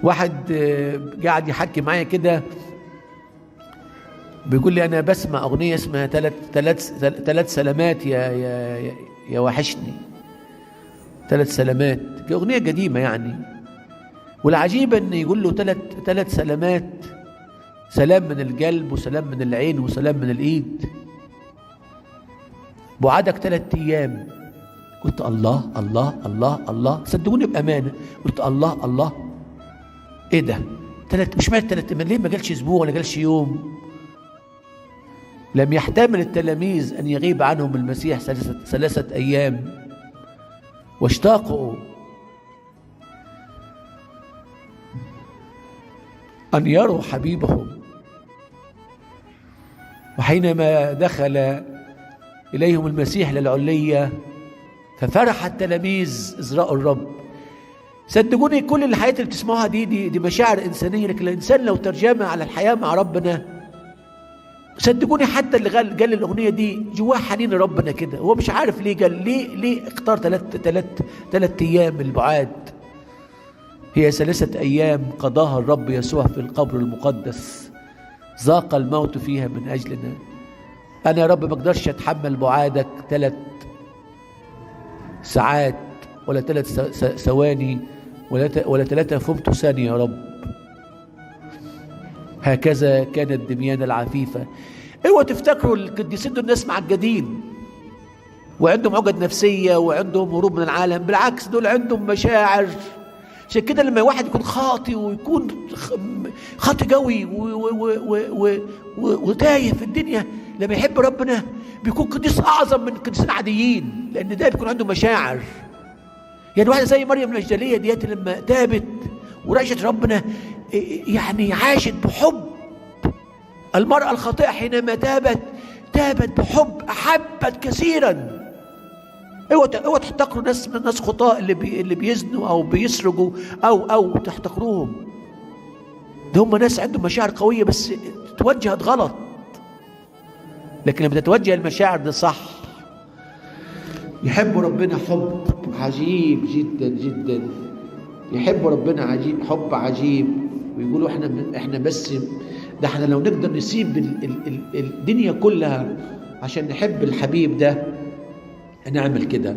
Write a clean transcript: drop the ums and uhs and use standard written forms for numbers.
واحد قاعد يحكي معايا كده، بيقول لي انا بسمع اغنيه اسمها ثلاث سلامات يا وحشني. 3 سلامات، اغنيه قديمه يعني. والعجيب ان يقول له ثلاث سلامات، سلام من القلب وسلام من العين وسلام من الايد، بعدك 3 ايام. قلت الله الله الله الله، صدقوني بامانه قلت الله الله، ايه ده؟ مش معنى 3 ايام، ليه ما قالش اسبوع ولا قالش يوم؟ لم يحتمل التلاميذ ان يغيب عنهم المسيح 3 ايام، واشتاقوا ان يروا حبيبهم. وحينما دخل اليهم المسيح للعليه ففرح التلاميذ إذ رأوا الرب. صدقوني كل الحياة اللي بتسمعوها دي مشاعر إنسانية، لكن الإنسان لو ترجمها على الحياة مع ربنا، صدقوني حتى اللي قال الأغنية دي جواه حنين ربنا كده. هو مش عارف ليه قال، ليه اختار 3 أيام البعاد. هي 3 أيام قضاها الرب يسوع في القبر المقدس، ذاق الموت فيها من أجلنا. أنا يا رب ما أقدرش أتحمل بعادك 3 ساعات ولا 3 ثواني ولا 3 فمتو ثانية يا رب. هكذا كانت دميان العفيفة. اوعوا تفتكروا القديسين دول ناس معجدين وعندهم عقد نفسية وعندهم هروب من العالم، بالعكس دول عندهم مشاعر. عشان كده لما واحد يكون خاطي ويكون خاطي قوي وتايه في الدنيا، لما يحب ربنا بيكون قديس اعظم من قديسين عاديين، لان ده بيكون عنده مشاعر. يعني واحده زي مريم المجدليه ديت لما تابت ورجعت ربنا، يعني عاشت بحب. المراه الخاطئه حينما تابت بحب، احبت كثيرا. اوعوا تحتقروا ناس خطاء اللي بيزنوا او بيسرقوا او تحتقروهم. ده هم ناس عندهم مشاعر قويه بس توجهت غلط. لكن لما تتوجه المشاعر دي صح، يحبوا ربنا حب عجيب جدا جدا. يحبوا ربنا عجيب، حب عجيب. ويقولوا احنا بس ده احنا لو نقدر نسيب الدنيا كلها عشان نحب الحبيب ده هنعمل كده.